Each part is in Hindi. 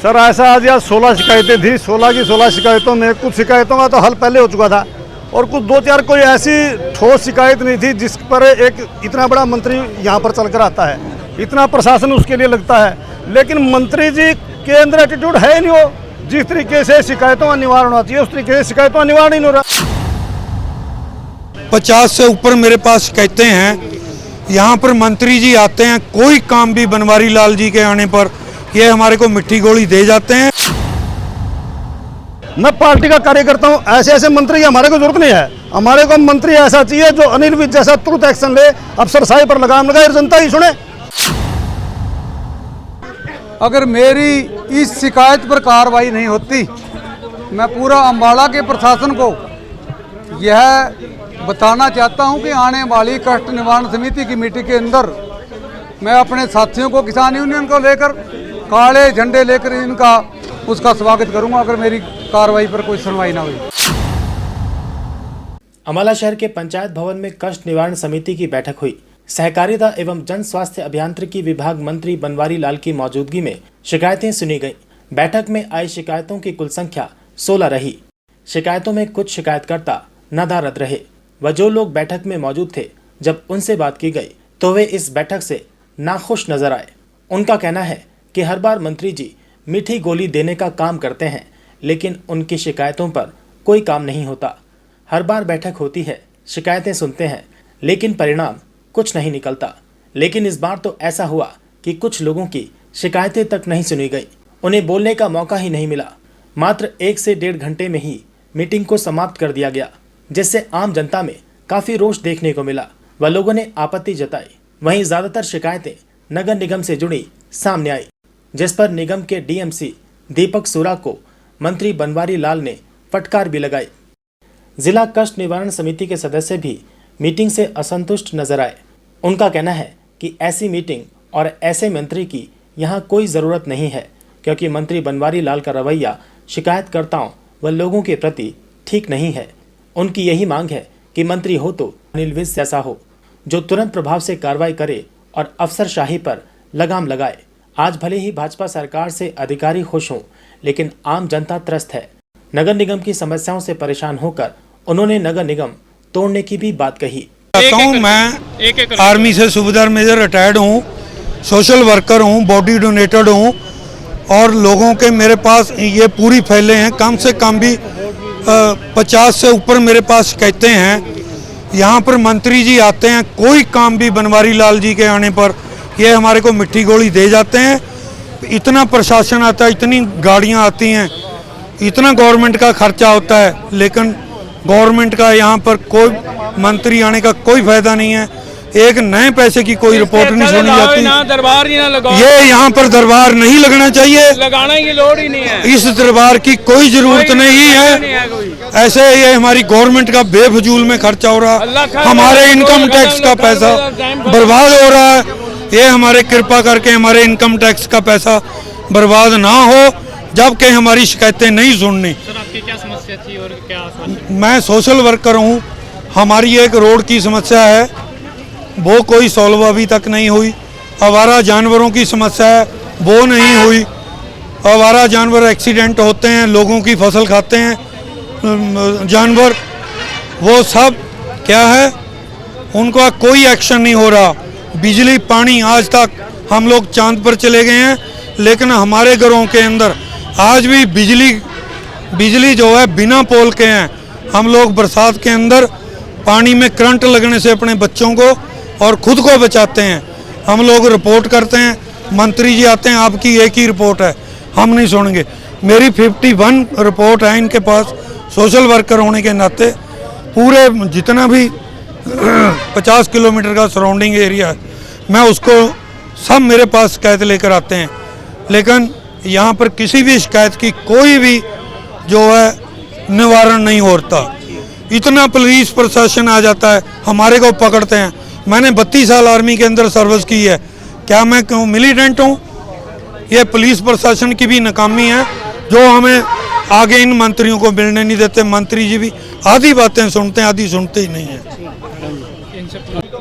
सर ऐसा आज यार 16 शिकायतें थी। 16 की 16 शिकायतों में कुछ शिकायतों का तो हल पहले हो चुका था और कुछ 2-4 कोई ऐसी ठोस शिकायत नहीं थी जिस पर एक इतना बड़ा मंत्री यहाँ पर चलकर आता है, इतना प्रशासन उसके लिए लगता है, लेकिन मंत्री जी के अंदर एटीट्यूड है नहीं। वो जिस तरीके से शिकायतों का निवारण होना चाहिए उस तरीके से शिकायतों का निवारण ही नहीं हो रहा। 50 से ऊपर मेरे पास शिकायतें हैं। यहाँ पर मंत्री जी आते हैं, कोई काम भी बनवारी लाल जी के आने पर ये हमारे को मिट्टी गोली दे जाते हैं। मैं पार्टी का कार्यकर्ता हूँ, ऐसे ऐसे मंत्री की हमारे को जरूरत नहीं है। हमारे को मंत्री ऐसा चाहिए जो अनिल विज जैसा तुरंत एक्शन ले, अफसरशाही पर लगाम लगाए और जनता ही सुने। अगर मेरी इस शिकायत पर कार्रवाई नहीं होती, मैं पूरा अम्बाला के प्रशासन को यह बताना चाहता हूं कि आने वाली कष्ट निवारण समिति की मीटिंग के अंदर मैं अपने साथियों को, किसान यूनियन को लेकर काले झंडे लेकर इनका उसका स्वागत करूंगा अगर मेरी कार्रवाई पर कोई सुनवाई ना हुई। अम्बाला शहर के पंचायत भवन में कष्ट निवारण समिति की बैठक हुई। सहकारिता एवं जन स्वास्थ्य अभियांत्रिकी विभाग मंत्री बनवारी लाल की मौजूदगी में शिकायतें सुनी गईं। बैठक में आई शिकायतों की कुल संख्या 16 रही। शिकायतों में कुछ शिकायतकर्ता नदारद रहे व जो लोग बैठक में मौजूद थे, जब उनसे बात की गई तो वे इस बैठक से नाखुश नजर आए। उनका कहना है कि हर बार मंत्री जी मीठी गोली देने का काम करते हैं, लेकिन उनकी शिकायतों पर कोई काम नहीं होता। हर बार बैठक होती है, शिकायतें सुनते हैं, लेकिन परिणाम कुछ नहीं निकलता। लेकिन इस बार तो ऐसा हुआ कि कुछ लोगों की शिकायतें तक नहीं सुनी गई, उन्हें बोलने का मौका ही नहीं मिला। मात्र 1 से 1.5 घंटे में ही मीटिंग को समाप्त कर दिया गया, जिससे आम जनता में काफी रोष देखने को मिला व लोगों ने आपत्ति जताई। वहीं ज्यादातर शिकायतें नगर निगम से जुड़ी सामने आई, जिस पर निगम के डीएमसी दीपक सुरा को मंत्री बनवारी लाल ने फटकार भी लगाई। जिला कष्ट निवारण समिति के सदस्य भी मीटिंग से असंतुष्ट नजर आए। उनका कहना है कि ऐसी मीटिंग और ऐसे मंत्री की यहाँ कोई ज़रूरत नहीं है, क्योंकि मंत्री बनवारी लाल का रवैया शिकायतकर्ताओं व लोगों के प्रति ठीक नहीं है। उनकी यही मांग है कि मंत्री हो तो अनिल विज जैसा हो, जो तुरंत प्रभाव से कार्रवाई करे और अफसरशाही पर लगाम लगाए। आज भले ही भाजपा सरकार से अधिकारी खुश हों, लेकिन आम जनता त्रस्त है। नगर निगम की समस्याओं से परेशान होकर उन्होंने नगर निगम तोड़ने की भी बात कही। मैं आर्मी से सूबेदार मेजर रिटायर्ड हूँ, सोशल वर्कर हूँ, बॉडी डोनेटेड हूँ और लोगों के मेरे पास ये पूरी फैले हैं। कम से कम भी 50 से ऊपर मेरे पास शिकायतें हैं। यहाँ पर मंत्री जी आते हैं, कोई काम भी बनवारी लाल जी के आने पर ये हमारे को मिट्टी गोली दे जाते हैं। इतना प्रशासन आता है, इतनी गाड़ियाँ आती हैं, इतना गवर्नमेंट का खर्चा होता है, लेकिन गवर्नमेंट का यहाँ पर कोई मंत्री आने का कोई फायदा नहीं है। एक नए पैसे की कोई रिपोर्ट नहीं सुनी जाती। दरबार ही ना लगाओ। ये यहाँ पर दरबार नहीं लगना चाहिए, लगाना की लोड़ ही नहीं है। इस दरबार की कोई जरूरत नहीं है। ऐसे ये हमारी गवर्नमेंट का बेफजूल में खर्चा हो रहा है, हमारे इनकम टैक्स का पैसा बर्बाद हो रहा है। ये हमारे कृपा करके हमारे इनकम टैक्स का पैसा बर्बाद ना हो, जबकि हमारी शिकायतें नहीं सुननी। सर, आपकी क्या समस्या थी और क्या आश्वासन? मैं सोशल वर्कर हूँ। हमारी एक रोड की समस्या है, वो कोई सॉल्व अभी तक नहीं हुई। आवारा जानवरों की समस्या है, वो नहीं हुई। आवारा जानवर एक्सीडेंट होते हैं, लोगों की फसल खाते हैं जानवर, वो सब क्या है, उनका कोई एक्शन नहीं हो रहा। बिजली पानी, आज तक हम लोग चांद पर चले गए हैं, लेकिन हमारे घरों के अंदर आज भी बिजली जो है बिना पोल के हैं। हम लोग बरसात के अंदर पानी में करंट लगने से अपने बच्चों को और खुद को बचाते हैं। हम लोग रिपोर्ट करते हैं, मंत्री जी आते हैं, आपकी एक ही रिपोर्ट है, हम नहीं सुनेंगे। मेरी 51 रिपोर्ट है इनके पास। सोशल वर्कर होने के नाते पूरे जितना भी 50 किलोमीटर का सराउंडिंग एरिया है, मैं उसको सब मेरे पास शिकायत लेकर आते हैं, लेकिन यहाँ पर किसी भी शिकायत की कोई भी जो है निवारण नहीं होता। इतना पुलिस प्रशासन आ जाता है, हमारे को पकड़ते हैं। मैंने 32 साल आर्मी के अंदर सर्विस की है, क्या मैं क्यों मिलिटेंट हूँ? ये पुलिस प्रशासन की भी नाकामी है, जो हमें आगे इन मंत्रियों को मिलने नहीं देते। मंत्री जी भी आधी बातें सुनते हैं, आधी सुनते ही नहीं है।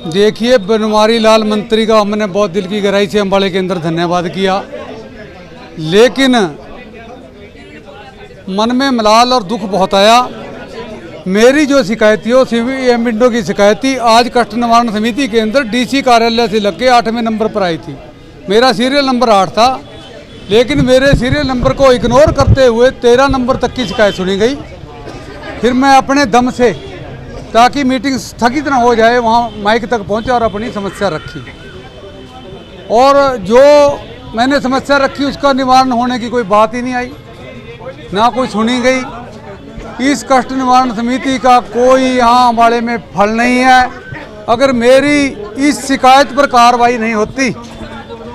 देखिए, बनवारी लाल मंत्री का हमने बहुत दिल की गहराई से अम्बाड़े के अंदर धन्यवाद किया, लेकिन मन में मलाल और दुख बहुत आया। मेरी जो शिकायत थी वो सीएम विंडो की शिकायत थी, आज कष्ट निवारण समिति के अंदर डीसी कार्यालय से लग के 8वें नंबर पर आई थी। मेरा सीरियल नंबर 8 था, लेकिन मेरे सीरियल नंबर को इग्नोर करते हुए 13 नंबर तक की शिकायत सुनी गई। फिर मैं अपने दम से, ताकि मीटिंग स्थगित न हो जाए, वहाँ माइक तक पहुँचा और अपनी समस्या रखी। और जो मैंने समस्या रखी उसका निवारण होने की कोई बात ही नहीं आई, ना कोई सुनी गई। इस कष्ट निवारण समिति का कोई यहाँ अम्बाड़े में फल नहीं है। अगर मेरी इस शिकायत पर कार्रवाई नहीं होती,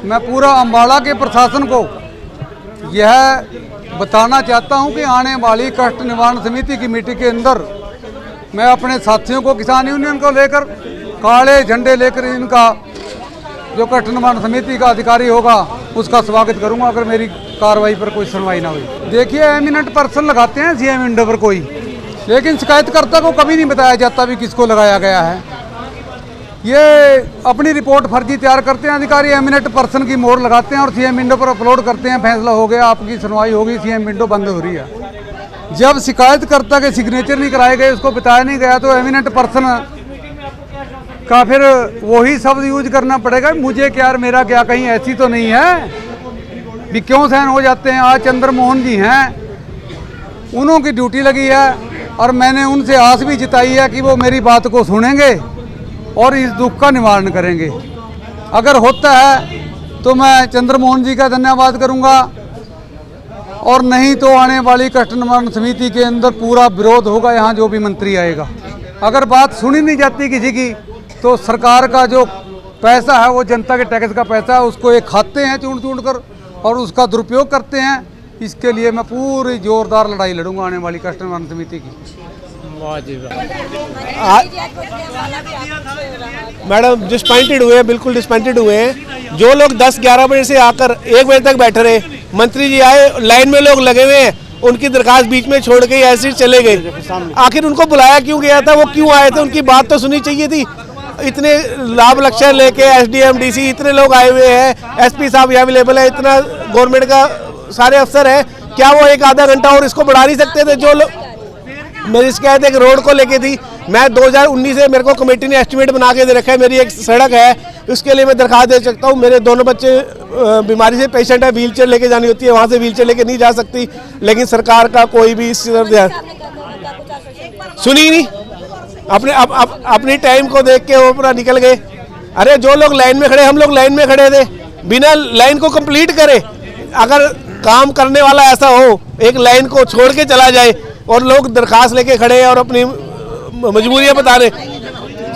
मैं पूरा अम्बाड़ा के प्रशासन को यह बताना चाहता हूँ कि आने वाली कष्ट निवारण समिति की मीटिंग के अंदर मैं अपने साथियों को, किसान यूनियन को लेकर काले झंडे लेकर इनका जो कष्ट निवारण समिति का अधिकारी होगा उसका स्वागत करूंगा, अगर मेरी कार्रवाई पर कोई सुनवाई ना हुई। देखिए, एमिनेंट पर्सन लगाते हैं सीएम विंडो पर कोई, लेकिन शिकायतकर्ता को कभी नहीं बताया जाता भी किसको लगाया गया है। ये अपनी रिपोर्ट फर्जी तैयार करते हैं अधिकारी, एमिनेंट पर्सन की मोहर लगाते हैं और सीएम विंडो पर अपलोड करते हैं, फैसला हो गया, आपकी सुनवाई होगी, सीएम विंडो बंद हो रही है। जब शिकायतकर्ता के सिग्नेचर नहीं कराए गए, उसको बताया नहीं गया, तो एमिनेंट पर्सन का फिर वही शब्द यूज करना पड़ेगा। मुझे क्या, मेरा क्या, कहीं ऐसी तो नहीं है भी क्यों सहन हो जाते हैं। आज चंद्रमोहन जी हैं, उन्हों की ड्यूटी लगी है और मैंने उनसे आस भी जताई है कि वो मेरी बात को सुनेंगे और इस दुख का निवारण करेंगे। अगर होता है तो मैं चंद्रमोहन जी का धन्यवाद करूंगा, और नहीं तो आने वाली कष्ट निवारण समिति के अंदर पूरा विरोध होगा, यहाँ जो भी मंत्री आएगा। अगर बात सुनी नहीं जाती किसी की, तो सरकार का जो पैसा है वो जनता के टैक्स का पैसा है, उसको ये खाते हैं चूंढ चूंढ कर और उसका दुरुपयोग करते हैं। इसके लिए मैं पूरी जोरदार लड़ाई लड़ूंगा आने वाली कष्ट निवारण समिति की। मैडम डिसपॉइंटेड हुए हैं, बिल्कुल डिसपॉइंटेड हुए हैं। जो लोग 10-11 बजे से आकर 1 बजे तक बैठे रहे, मंत्री जी आए, लाइन में लोग लगे हुए हैं, उनकी दरखास्त बीच में छोड़ के ऐसे चले गए। आखिर उनको बुलाया क्यों गया था, वो क्यों आए थे, उनकी बात तो सुनी चाहिए थी। इतने लाभ लक्ष्य लेके एसडीएम डीसी इतने लोग आए हुए हैं, एसपी साहब यहाँ अवेलेबल है, इतना गवर्नमेंट का सारे अफसर है, क्या वो 1 आधा घंटा और इसको बढ़ा नहीं सकते थे। जो लोग, मेरी शिकायत एक रोड को लेके थी, मैं 2019 से मेरे को कमेटी ने एस्टिमेट बना के दे रखा है, मेरी एक सड़क है, उसके लिए मैं दरखास्त दे सकता हूँ। मेरे दोनों बच्चे बीमारी से पेशेंट है, व्हील चेयर लेके जानी होती है, वहाँ से व्हील चेयर लेके नहीं जा सकती, लेकिन सरकार का कोई भी इस तरफ ध्यान सुनी नहीं। अपनी टाइम को देख के वो पूरा निकल गए। अरे जो लोग लाइन में खड़े, हम लोग लाइन में खड़े थे, बिना लाइन को कंप्लीट करे। अगर काम करने वाला ऐसा हो, एक लाइन को छोड़ के चला जाए और लोग दरखास्त लेके खड़े हैं और अपनी मजबूरियां बता रहे।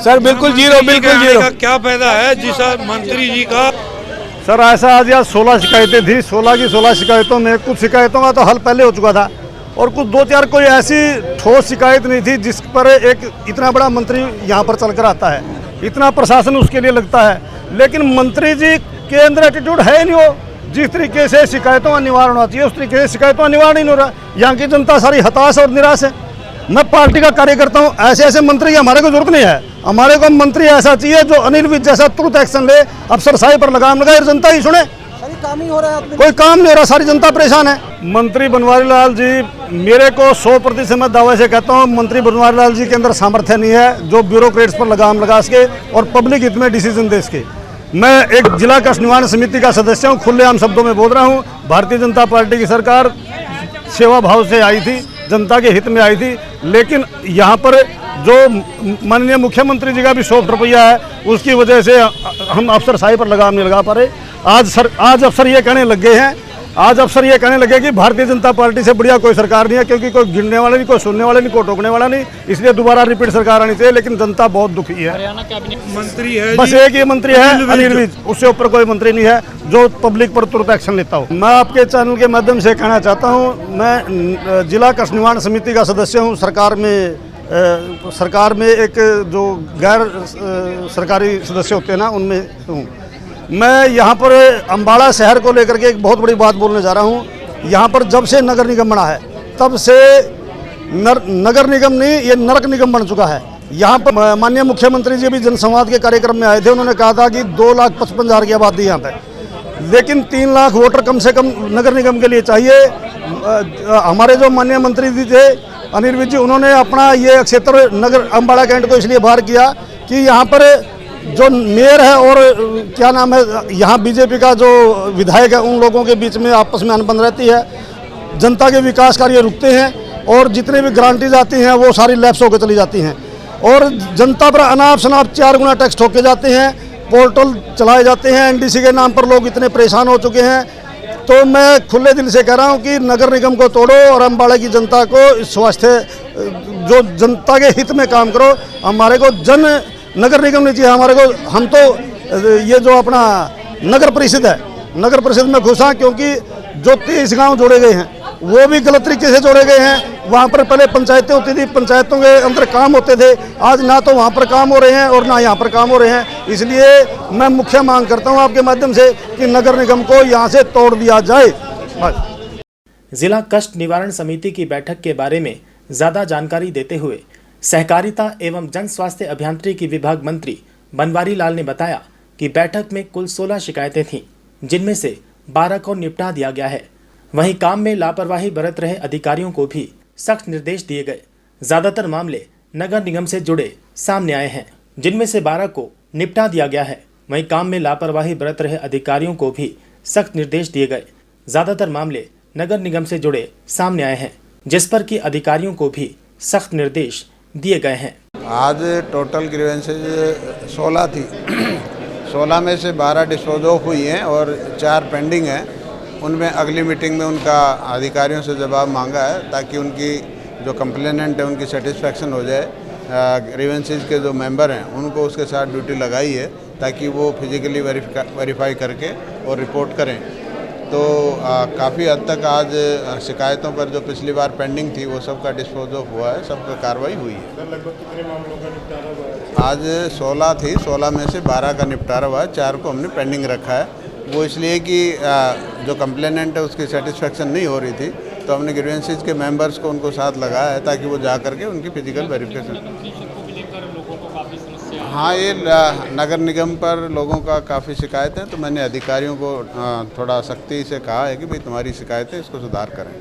सर बिल्कुल जीरो, बिल्कुल जीरो। क्या फायदा है जिस मंत्री जी का। सर ऐसा आज यहाँ 16 शिकायतें थी, 16 की 16 शिकायतों में कुछ शिकायतों का तो हल पहले हो चुका था और कुछ 2-4 कोई ऐसी ठोस शिकायत नहीं थी जिस पर एक इतना बड़ा मंत्री यहाँ पर चलकर आता है, इतना प्रशासन उसके लिए लगता है, लेकिन मंत्री जी के अंदर एटीट्यूड है ही नहीं। हो जिस तरीके से शिकायतों का निवारण होना चाहिए उस तरीके से शिकायतों का निवारण ही नहीं हो रहा। यहाँ की जनता सारी हताश और निराश है। मैं पार्टी का कार्यकर्ता हूँ, ऐसे ऐसे मंत्री की हमारे को जरूरत नहीं है। हमारे को मंत्री ऐसा चाहिए जो अनिल विज जैसा तुरंत एक्शन ले, अफसरशाही पर लगाम लगाए और जनता ही सुने। काम ही हो रहा है, कोई काम नहीं हो रहा, सारी जनता परेशान है। मंत्री बनवारी लाल जी, मेरे को 100% मैं दावे से कहता हूँ, मंत्री बनवारी लाल जी के अंदर सामर्थ्य नहीं है जो ब्यूरोक्रेट्स पर लगाम लगा सके और पब्लिक हित में डिसीजन दे सके। मैं एक जिला कष्ट निवारण समिति का सदस्य हूँ, खुलेआम शब्दों में बोल रहा हूँ। भारतीय जनता पार्टी की सरकार सेवा भाव से आई थी, जनता के हित में आई थी, लेकिन यहाँ पर जो माननीय मुख्यमंत्री जी का भी सॉफ्ट रवैया है, उसकी वजह से हम अफसरशाही पर लगाम नहीं लगा पा रहे। आज अफसर ये कहने लग गए हैं, आज अफसर ये कहने लगे कि भारतीय जनता पार्टी से बढ़िया कोई सरकार नहीं है, क्योंकि कोई गिनने वाला नहीं, कोई सुनने वाला नहीं, कोई टोकने वाला नहीं, इसलिए दोबारा रिपीट सरकार आनी चाहिए। लेकिन जनता बहुत दुखी है। हरियाणा कैबिनेट मंत्री है बस एक ही मंत्री है, अनिल विज, उससे ऊपर कोई मंत्री नहीं है जो पब्लिक पर तुरंत एक्शन लेता हो। मैं आपके चैनल के माध्यम से कहना चाहता हूँ, मैं जिला कष्ट निवारण समिति का सदस्य हूँ। सरकार में एक जो गैर सरकारी सदस्य होते हैं ना, उनमें हूँ मैं। यहाँ पर अम्बाड़ा शहर को लेकर के एक बहुत बड़ी बात बोलने जा रहा हूँ। यहाँ पर जब से नगर निगम बना है तब से नगर निगम नहीं, ये नरक निगम बन चुका है। यहाँ पर माननीय मुख्यमंत्री जी भी जनसंवाद के कार्यक्रम में आए थे, उन्होंने कहा था कि 2,55,000 की आबादी यहाँ पे, लेकिन 3 लाख वोटर कम से कम नगर निगम के लिए चाहिए। हमारे जो माननीय मंत्री जी थे अनिल विज जी, उन्होंने अपना ये क्षेत्र नगर अम्बाड़ा कैंट को इसलिए बाहर किया कि यहाँ पर जो मेयर है और क्या नाम है यहाँ बीजेपी का जो विधायक है, उन लोगों के बीच में आपस में अनबन रहती है, जनता के विकास कार्य रुकते हैं और जितने भी ग्रांटीज आती हैं वो सारी लैप्स होकर चली जाती हैं और जनता पर अनाप शनाप 4 गुना टैक्स ठोके जाते हैं, पोर्टल चलाए जाते हैं, एनडीसी के नाम पर लोग इतने परेशान हो चुके हैं। तो मैं खुले दिल से कह रहा हूं कि नगर निगम को तोड़ो और अम्बाड़ा की जनता को स्वास्थ्य जो जनता के हित में काम करो। हमारे को नगर निगम नहीं चाहिए, हमारे को हम तो ये जो अपना नगर परिषद है, नगर परिषद में खुश हैं क्योंकि जो 23 गाँव जोड़े गए हैं वो भी गलत तरीके से जोड़े गए हैं। वहाँ पर पहले पंचायतें होती थी, पंचायतों के अंदर काम होते थे, आज ना तो वहाँ पर काम हो रहे हैं और ना यहाँ पर काम हो रहे हैं। इसलिए मैं मुख्य मांग करता हूँ आपके माध्यम से कि नगर निगम को यहाँ से तोड़ दिया जाए। जिला कष्ट निवारण समिति की बैठक के बारे में ज्यादा जानकारी देते हुए सहकारिता एवं जन स्वास्थ्य अभियांत्रिकी विभाग मंत्री बनवारी लाल ने बताया कि बैठक में कुल 16 शिकायतें थीं, जिनमें से 12 को निपटा दिया गया है। वहीं काम में लापरवाही बरत रहे अधिकारियों को भी सख्त निर्देश दिए गए। ज्यादातर मामले नगर निगम से जुड़े सामने आए हैं, जिनमें से 12 को निपटा दिया गया है। वहीं काम में लापरवाही बरत रहे अधिकारियों को भी सख्त निर्देश दिए गए। ज्यादातर मामले नगर निगम से जुड़े सामने आए हैं, जिस पर कि अधिकारियों को भी सख्त निर्देश दिए गए हैं। आज टोटल ग्रीवेंसेज 16 थी, 16 में से 12 डिस्पोज ऑफ हुई हैं और 4 पेंडिंग हैं। उनमें अगली मीटिंग में उनका अधिकारियों से जवाब मांगा है ताकि उनकी जो कंप्लेनेंट है उनकी सेटिस्फेक्शन हो जाए। ग्रीवेंसेज के जो मेंबर हैं उनको उसके साथ ड्यूटी लगाई है ताकि वो फिजिकली वेरीफाई करके और रिपोर्ट करें। तो काफ़ी हद तक आज शिकायतों पर जो पिछली बार पेंडिंग थी वो सब का डिस्पोज ऑफ हुआ है, सब पर कार्रवाई हुई है। लगभग कितने मामलों का निपटारा हुआ है? आज 16 थी, 16 में से 12 का निपटारा हुआ है, 4 को हमने पेंडिंग रखा है। वो इसलिए कि जो कंप्लेनेंट है उसकी सेटिस्फेक्शन नहीं हो रही थी, तो हमने ग्रीवेंसेज के मेंबर्स को उनको साथ लगाया है ताकि वो जा करके उनकी फिजिकल वेरिफिकेशन। हाँ, ये नगर निगम पर लोगों का काफ़ी शिकायत है, तो मैंने अधिकारियों को थोड़ा सख्ती से कहा है कि भाई तुम्हारी शिकायत है, इसको सुधार करें।